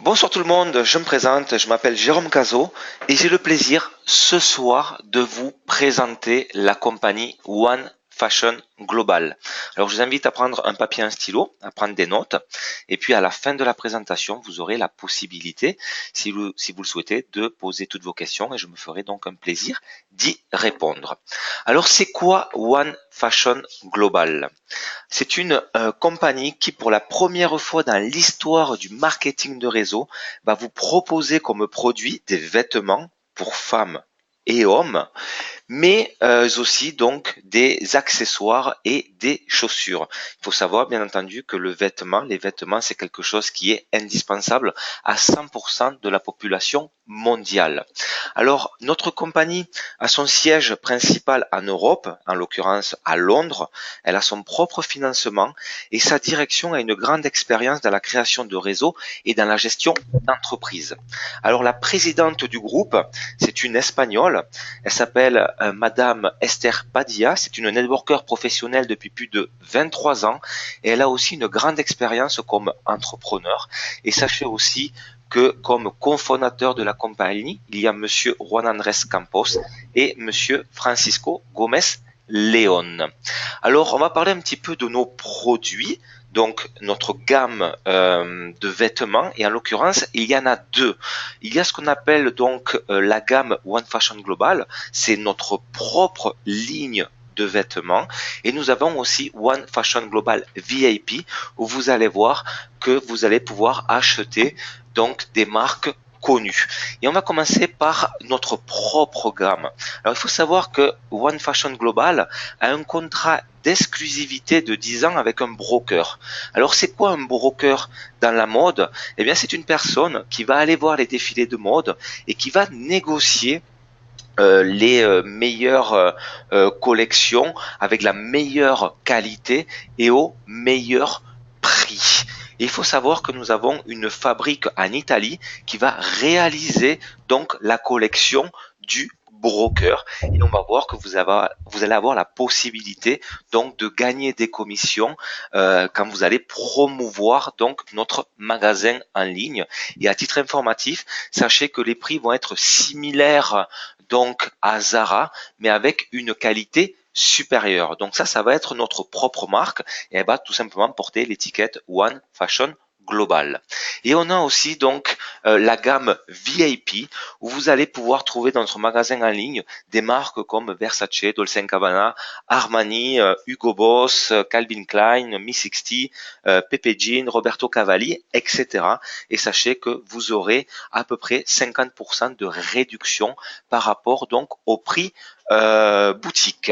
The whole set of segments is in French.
Bonsoir tout le monde, je me présente, je m'appelle Jérôme Cazot et j'ai le plaisir ce soir de vous présenter la compagnie One Fashion Global. Alors je vous invite à prendre un papier et un stylo, à prendre des notes et puis à la fin de la présentation, vous aurez la possibilité, si vous le souhaitez, de poser toutes vos questions et je me ferai donc un plaisir d'y répondre. Alors c'est quoi One Fashion Global? C'est une compagnie qui, pour la première fois dans l'histoire du marketing de réseau, va vous proposer comme produit des vêtements pour femmes et hommes, mais aussi donc des accessoires et des chaussures. Il faut savoir bien entendu que les vêtements, c'est quelque chose qui est indispensable à 100% de la population mondiale. Alors, notre compagnie a son siège principal en Europe, en l'occurrence à Londres. Elle a son propre financement et sa direction a une grande expérience dans la création de réseaux et dans la gestion d'entreprises. Alors, la présidente du groupe, c'est une Espagnole. Elle s'appelle Madame Esther Padilla. C'est une networker professionnelle depuis plus de 23 ans et elle a aussi une grande expérience comme entrepreneur. Et sachez aussi que comme cofondateur de la compagnie, il y a Monsieur Juan Andrés Campos et Monsieur Francisco Gómez León. Alors, on va parler un petit peu de nos produits, donc notre gamme de vêtements, et en l'occurrence, il y en a deux. Il y a ce qu'on appelle donc la gamme One Fashion Global, c'est notre propre ligne de vêtements, et nous avons aussi One Fashion Global VIP, où vous allez voir que vous allez pouvoir acheter donc des marques connues. Et on va commencer par notre propre gamme. Alors il faut savoir que One Fashion Global a un contrat d'exclusivité de 10 ans avec un broker. Alors c'est quoi un broker dans la mode? Eh bien c'est une personne qui va aller voir les défilés de mode et qui va négocier les meilleures collections avec la meilleure qualité et au meilleur prix. Et il faut savoir que nous avons une fabrique en Italie qui va réaliser donc la collection du broker et on va voir que vous allez avoir la possibilité donc de gagner des commissions quand vous allez promouvoir donc notre magasin en ligne. Et à titre informatif, sachez que les prix vont être similaires donc à Zara, mais avec une qualité supérieure. Donc ça va être notre propre marque et elle va tout simplement porter l'étiquette One Fashion Global. Et on a aussi donc la gamme VIP où vous allez pouvoir trouver dans notre magasin en ligne des marques comme Versace, Dolce & Gabbana, Armani, Hugo Boss, Calvin Klein, Miss 60, Pepe Jean, Roberto Cavalli, etc. Et sachez que vous aurez à peu près 50% de réduction par rapport donc au prix boutique.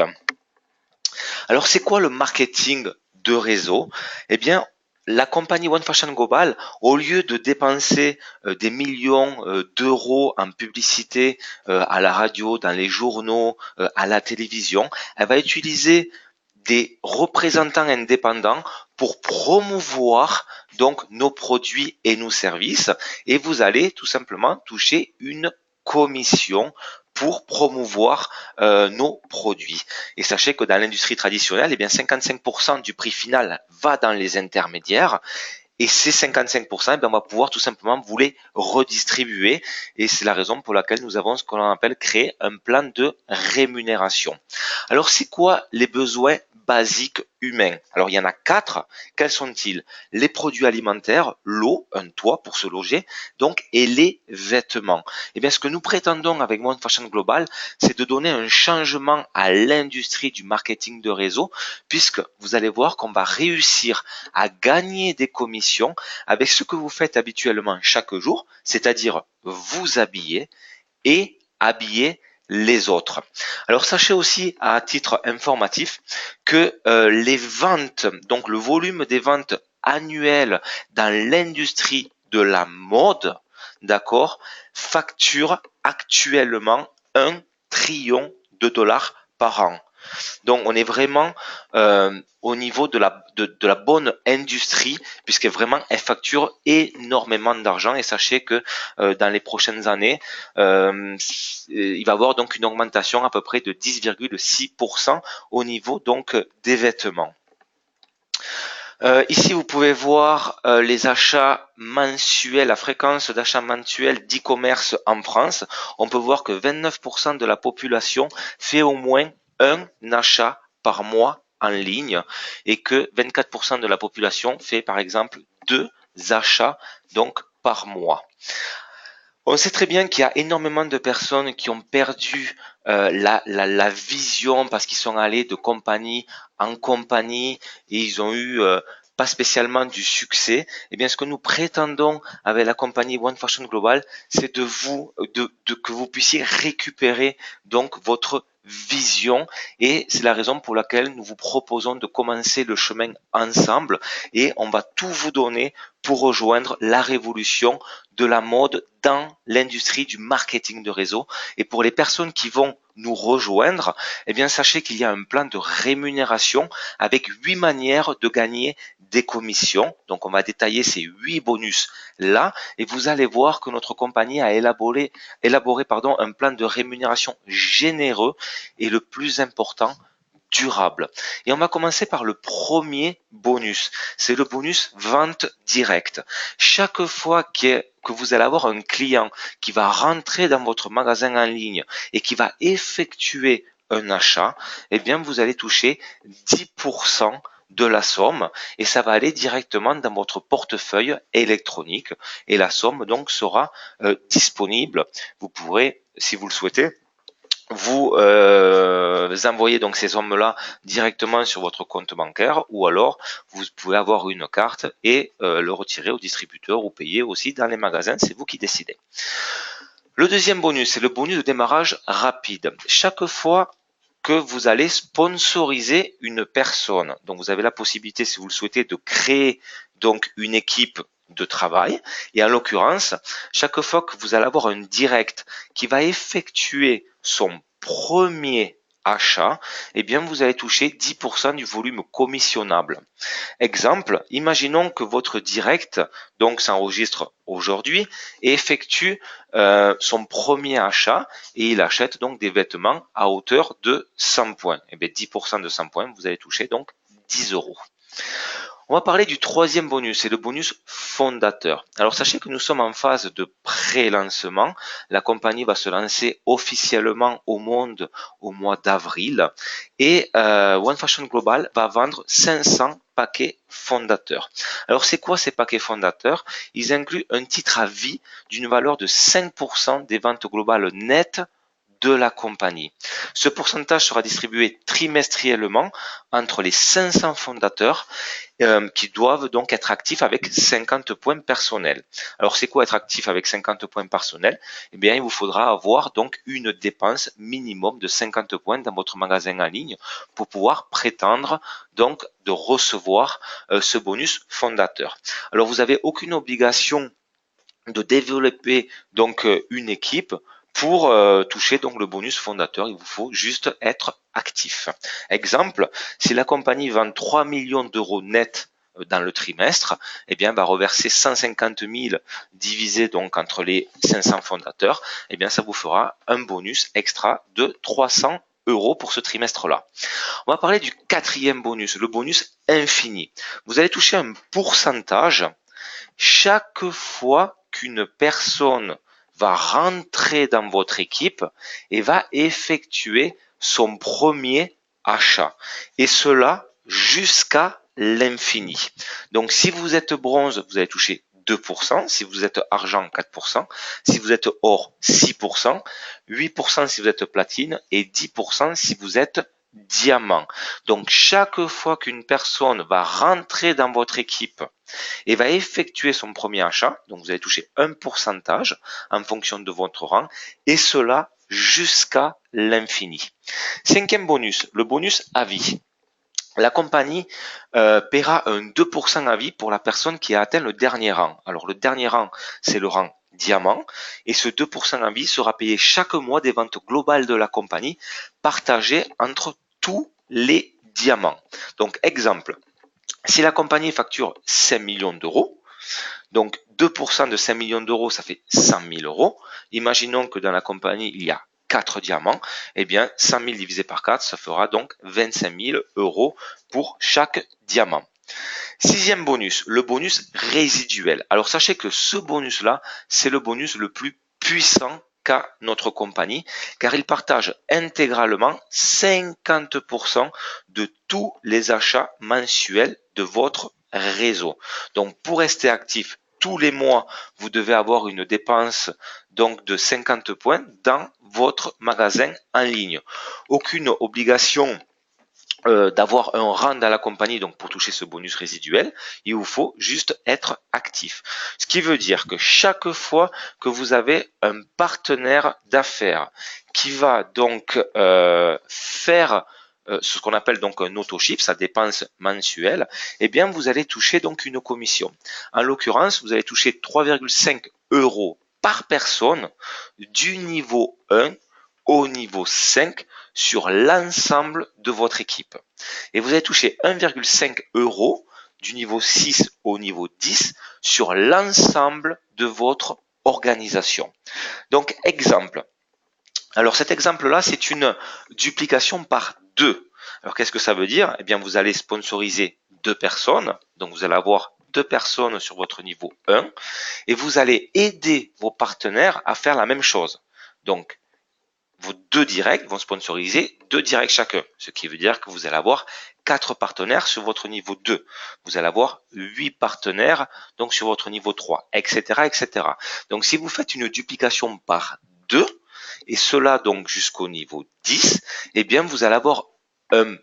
Alors c'est quoi le marketing de réseau? Eh bien la compagnie One Fashion Global, au lieu de dépenser des millions d'euros en publicité à la radio, dans les journaux, à la télévision, elle va utiliser des représentants indépendants pour promouvoir donc nos produits et nos services et vous allez tout simplement toucher une commission pour promouvoir nos produits. Et sachez que dans l'industrie traditionnelle, eh bien 55% du prix final va dans les intermédiaires et ces 55%, on va pouvoir tout simplement vous les redistribuer. Et c'est la raison pour laquelle nous avons ce qu'on appelle créer un plan de rémunération. Alors, c'est quoi les besoins basiques humains? Alors, il y en a 4. Quels sont-ils? Les produits alimentaires, l'eau, un toit pour se loger, donc, et les vêtements. Eh bien, ce que nous prétendons avec One Fashion Global, c'est de donner un changement à l'industrie du marketing de réseau, puisque vous allez voir qu'on va réussir à gagner des commissions avec ce que vous faites habituellement chaque jour, c'est-à-dire vous habiller et habiller les autres. Alors sachez aussi à titre informatif que les ventes, donc le volume des ventes annuelles dans l'industrie de la mode, d'accord, facture actuellement 1 trillion de dollars par an. Donc on est vraiment au niveau de la bonne industrie puisque vraiment elle facture énormément d'argent et sachez que dans les prochaines années il va y avoir donc une augmentation à peu près de 10,6% au niveau donc des vêtements. Ici, vous pouvez voir les achats mensuels, la fréquence d'achat mensuel d'e-commerce en France. On peut voir que 29% de la population fait au moins un achat par mois en ligne et que 24% de la population fait par exemple 2 achats donc par mois. On sait très bien qu'il y a énormément de personnes qui ont perdu la vision parce qu'ils sont allés de compagnie en compagnie et ils ont eu pas spécialement du succès. Eh bien, ce que nous prétendons avec la compagnie One Fashion Global, c'est que vous puissiez récupérer donc votre vision et c'est la raison pour laquelle nous vous proposons de commencer le chemin ensemble et on va tout vous donner pour rejoindre la révolution de la mode dans l'industrie du marketing de réseau. Et pour les personnes qui vont nous rejoindre, eh bien, sachez qu'il y a un plan de rémunération avec 8 manières de gagner des commissions. Donc, on va détailler ces 8 bonus là et vous allez voir que notre compagnie a élaboré un plan de rémunération généreux et le plus important, durable. Et on va commencer par le premier bonus. C'est le bonus vente directe. Chaque fois que vous allez avoir un client qui va rentrer dans votre magasin en ligne et qui va effectuer un achat, eh bien, vous allez toucher 10% de la somme et ça va aller directement dans votre portefeuille électronique et la somme donc sera disponible. Vous pourrez, si vous le souhaitez, vous envoyez donc ces sommes-là directement sur votre compte bancaire ou alors vous pouvez avoir une carte et le retirer au distributeur ou payer aussi dans les magasins, c'est vous qui décidez. Le deuxième bonus, c'est le bonus de démarrage rapide. Chaque fois que vous allez sponsoriser une personne, donc vous avez la possibilité, si vous le souhaitez, de créer donc une équipe de travail et en l'occurrence, chaque fois que vous allez avoir un direct qui va effectuer son premier achat, eh bien vous allez toucher 10% du volume commissionnable. Exemple, imaginons que votre direct donc s'enregistre aujourd'hui et effectue son premier achat et il achète donc des vêtements à hauteur de 100 points. Et bien 10% de 100 points, vous allez toucher donc 10 euros. On va parler du troisième bonus, c'est le bonus fondateur. Alors sachez que nous sommes en phase de pré-lancement. La compagnie va se lancer officiellement au monde au mois d'avril et One Fashion Global va vendre 500 paquets fondateurs. Alors c'est quoi ces paquets fondateurs? Ils incluent un titre à vie d'une valeur de 5% des ventes globales nettes de la compagnie. Ce pourcentage sera distribué trimestriellement entre les 500 fondateurs qui doivent donc être actifs avec 50 points personnels. Alors c'est quoi être actif avec 50 points personnels? Eh bien il vous faudra avoir donc une dépense minimum de 50 points dans votre magasin en ligne pour pouvoir prétendre donc de recevoir ce bonus fondateur. Alors vous n'avez aucune obligation de développer donc une équipe pour toucher donc le bonus fondateur, il vous faut juste être actif. Exemple, si la compagnie vend 3 millions d'euros net dans le trimestre, eh bien, va reverser 150 000 divisé donc entre les 500 fondateurs, eh bien, ça vous fera un bonus extra de 300 euros pour ce trimestre-là. On va parler du quatrième bonus, le bonus infini. Vous allez toucher un pourcentage chaque fois qu'une personne va rentrer dans votre équipe et va effectuer son premier achat. Et cela jusqu'à l'infini. Donc si vous êtes bronze, vous allez toucher 2%, si vous êtes argent 4%, si vous êtes or 6%, 8% si vous êtes platine et 10% si vous êtes diamant. Donc chaque fois qu'une personne va rentrer dans votre équipe et va effectuer son premier achat, donc vous allez toucher un pourcentage en fonction de votre rang, et cela jusqu'à l'infini. Cinquième bonus, le bonus à vie. La compagnie paiera un 2% à vie pour la personne qui a atteint le dernier rang. Alors le dernier rang, c'est le rang diamant, et ce 2% à vie sera payé chaque mois des ventes globales de la compagnie, partagées entre tous les diamants. Donc exemple, si la compagnie facture 5 millions d'euros, donc 2% de 5 millions d'euros, ça fait 100 000 euros. Imaginons que dans la compagnie, il y a 4 diamants. Eh bien, 100 000 divisé par 4, ça fera donc 25 000 euros pour chaque diamant. Sixième bonus, le bonus résiduel. Alors sachez que ce bonus-là, c'est le bonus le plus puissant qu'a notre compagnie, car il partage intégralement 50% de tous les achats mensuels de votre réseau. Donc pour rester actif tous les mois, vous devez avoir une dépense donc de 50 points dans votre magasin en ligne. Aucune obligation d'avoir un rang dans la compagnie, donc pour toucher ce bonus résiduel, il vous faut juste être actif. Ce qui veut dire que chaque fois que vous avez un partenaire d'affaires qui va donc faire ce qu'on appelle donc un auto-chiffre, sa dépense mensuelle, eh bien vous allez toucher donc une commission. En l'occurrence, vous allez toucher 3,5 € par personne du niveau 1 au niveau 5 sur l'ensemble de votre équipe. Et vous allez toucher 1,5 € du niveau 6 au niveau 10 sur l'ensemble de votre organisation. Donc, exemple. Alors, cet exemple-là, c'est une duplication par 2. Alors, qu'est-ce que ça veut dire? Eh bien, vous allez sponsoriser 2 personnes. Donc, vous allez avoir 2 personnes sur votre niveau 1 et vous allez aider vos partenaires à faire la même chose. Donc, vos 2 directs vont sponsoriser 2 directs chacun, ce qui veut dire que vous allez avoir 4 partenaires sur votre niveau 2. Vous allez avoir 8 partenaires donc sur votre niveau 3, etc., etc. Donc si vous faites une duplication par 2, et cela donc jusqu'au niveau 10, eh bien vous allez avoir un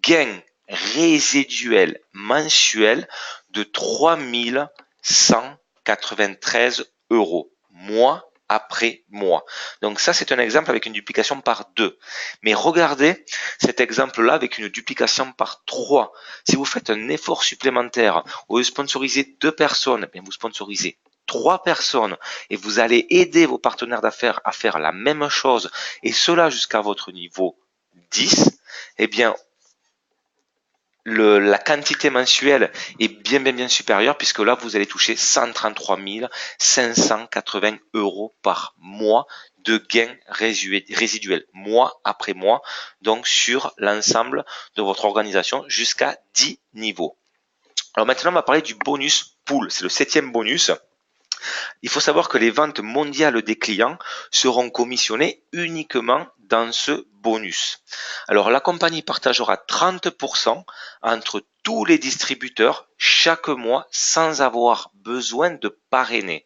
gain résiduel mensuel de 3193 € mois après mois. Donc ça, c'est un exemple avec une duplication par 2. Mais regardez cet exemple-là avec une duplication par 3. Si vous faites un effort supplémentaire, au lieu de sponsoriser 2 personnes, bien vous sponsorisez 3 personnes et vous allez aider vos partenaires d'affaires à faire la même chose, et cela jusqu'à votre niveau 10, eh bien la quantité mensuelle est bien supérieure, puisque là vous allez toucher 133 580 € par mois de gains résiduels mois après mois, donc sur l'ensemble de votre organisation jusqu'à 10 niveaux. Alors maintenant on va parler du bonus pool, c'est le 7e bonus. Il faut savoir que les ventes mondiales des clients seront commissionnées uniquement dans ce bonus. Alors la compagnie partagera 30% entre tous les distributeurs chaque mois sans avoir besoin de parrainer.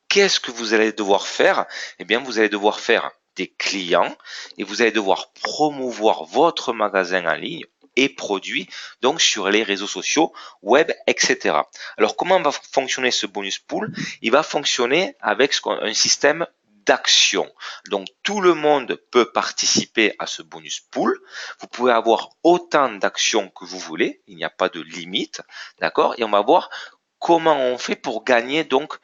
Qu'est-ce que vous allez devoir faire? Eh bien, vous allez devoir faire des clients et vous allez devoir promouvoir votre magasin en ligne et produits donc sur les réseaux sociaux, web, etc. Alors comment va fonctionner ce bonus pool? Il va fonctionner avec un système d'actions. Donc tout le monde peut participer à ce bonus pool. Vous pouvez avoir autant d'actions que vous voulez, il n'y a pas de limite, d'accord? Et on va voir comment on fait pour gagner donc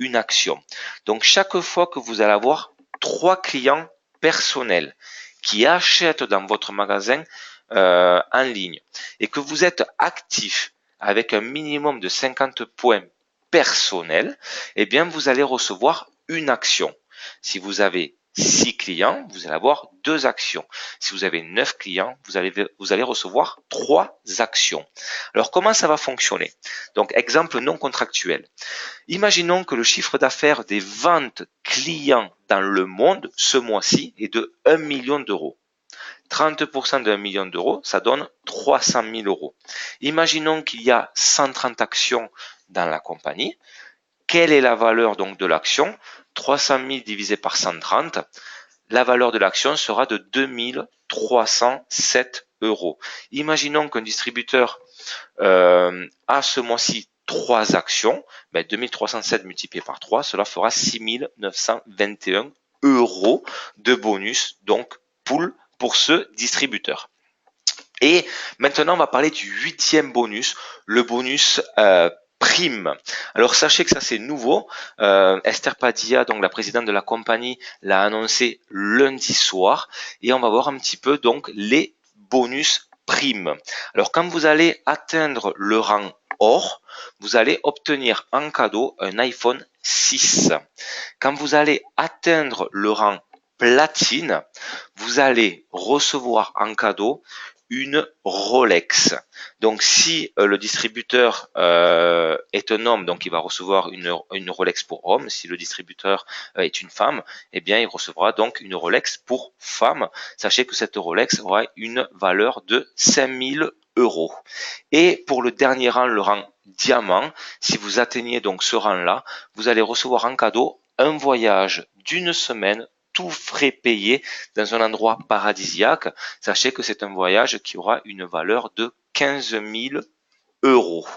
une action. Donc chaque fois que vous allez avoir 3 clients personnels qui achètent dans votre magasin en ligne et que vous êtes actif avec un minimum de 50 points personnels, eh bien vous allez recevoir une action. Si vous avez 6 clients, vous allez avoir 2 actions. Si vous avez 9 clients, vous allez recevoir 3 actions. Alors comment ça va fonctionner? Donc exemple non contractuel. Imaginons que le chiffre d'affaires des ventes clients dans le monde ce mois-ci est de 1 million d'euros. 30% de 1 million d'euros, ça donne 300 000 €. Imaginons qu'il y a 130 actions dans la compagnie. Quelle est la valeur donc de l'action? 300 000 divisé par 130. La valeur de l'action sera de 2307 €. Imaginons qu'un distributeur a ce mois-ci 3 actions. 2307 multiplié par 3, cela fera 6921 € de bonus, donc pool pour ce distributeur. Et maintenant, on va parler du 8e bonus, le bonus prime. Alors sachez que ça c'est nouveau. Esther Padilla, donc la présidente de la compagnie, l'a annoncé lundi soir, et on va voir un petit peu donc les bonus primes. Alors quand vous allez atteindre le rang or, vous allez obtenir en cadeau un iPhone 6. Quand vous allez atteindre le rang platine, vous allez recevoir en cadeau une Rolex. Donc si le distributeur est un homme, donc il va recevoir une Rolex pour homme. Si le distributeur est une femme, eh bien il recevra donc une Rolex pour femme. Sachez que cette Rolex aura une valeur de 5000 euros. Et pour le dernier rang, le rang diamant, si vous atteignez donc ce rang-là, vous allez recevoir en cadeau un voyage d'une semaine, tout frais payé, dans un endroit paradisiaque. Sachez que c'est un voyage qui aura une valeur de 15 000 euros.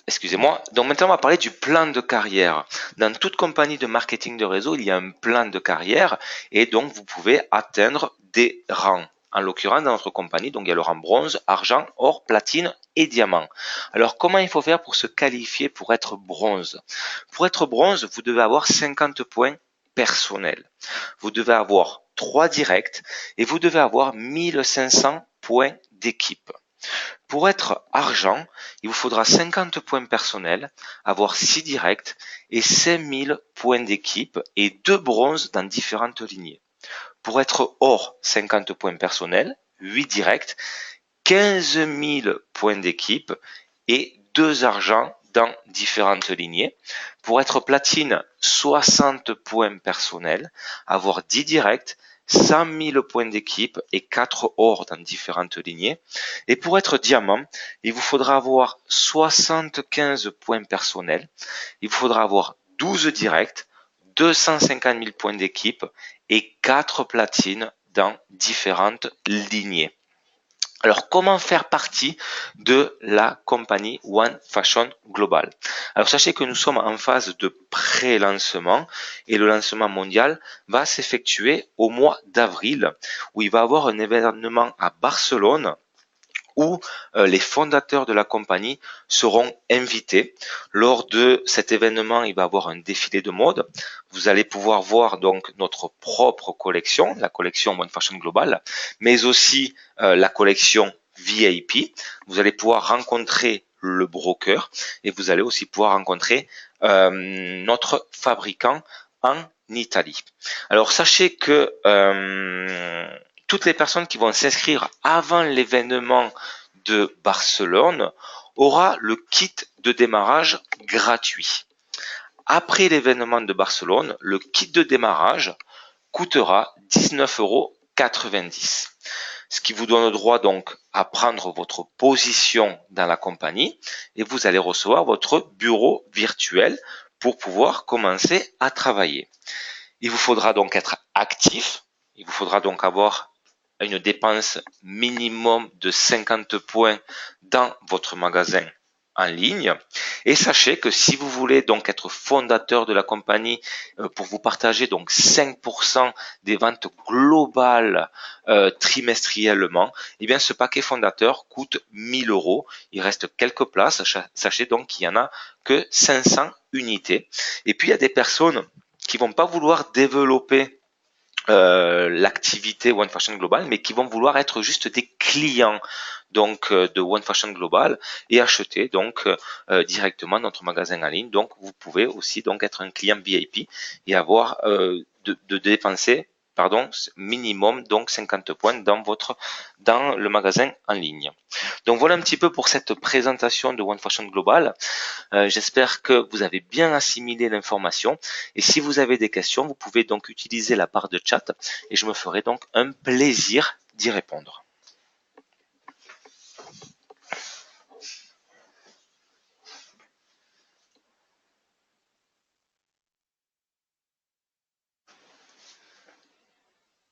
Excusez-moi. Donc maintenant, on va parler du plan de carrière. Dans toute compagnie de marketing de réseau, il y a un plan de carrière et donc vous pouvez atteindre des rangs. En l'occurrence, dans notre compagnie, donc il y a le rang bronze, argent, or, platine et diamant. Alors, comment il faut faire pour se qualifier pour être bronze? Pour être bronze, vous devez avoir 50 points personnels. Vous devez avoir 3 directs et vous devez avoir 1500 points d'équipe. Pour être argent, il vous faudra 50 points personnels, avoir 6 directs et 5000 points d'équipe et 2 bronzes dans différentes lignées. Pour être or, 50 points personnels, 8 directs, 15 000 points d'équipe et 2 argents dans différentes lignées. Pour être platine, 60 points personnels, avoir 10 directs, 100 000 points d'équipe et 4 or dans différentes lignées. Et pour être diamant, il vous faudra avoir 75 points personnels, il vous faudra avoir 12 directs, 250 000 points d'équipe et 4 platines dans différentes lignées. Alors, comment faire partie de la compagnie One Fashion Global? Alors, sachez que nous sommes en phase de pré-lancement et le lancement mondial va s'effectuer au mois d'avril où il va y avoir un événement à Barcelone où les fondateurs de la compagnie seront invités. Lors de cet événement, il va y avoir un défilé de mode. Vous allez pouvoir voir donc notre propre collection, la collection One Fashion Global, mais aussi la collection VIP. Vous allez pouvoir rencontrer le broker et vous allez aussi pouvoir rencontrer notre fabricant en Italie. Alors sachez que toutes les personnes qui vont s'inscrire avant l'événement de Barcelone aura le kit de démarrage gratuit. Après l'événement de Barcelone, le kit de démarrage coûtera 19,90 euros. Ce qui vous donne droit donc à prendre votre position dans la compagnie et vous allez recevoir votre bureau virtuel pour pouvoir commencer à travailler. Il vous faudra donc être actif, il vous faudra donc avoir une dépense minimum de 50 points dans votre magasin en ligne. Et sachez que si vous voulez donc être fondateur de la compagnie pour vous partager donc 5% des ventes globales trimestriellement, eh bien ce paquet fondateur coûte 1000 euros. Il reste quelques places. Sachez donc qu'il y en a que 500 unités. Et puis il y a des personnes qui vont pas vouloir développer l'activité One Fashion Global, mais qui vont vouloir être juste des clients donc de One Fashion Global et acheter donc directement notre magasin en ligne. Donc vous pouvez aussi donc être un client VIP et avoir de dépenser minimum donc 50 points dans le magasin en ligne. Donc voilà un petit peu pour cette présentation de One Fashion Global. J'espère que vous avez bien assimilé l'information et si vous avez des questions, vous pouvez donc utiliser la barre de chat et je me ferai donc un plaisir d'y répondre.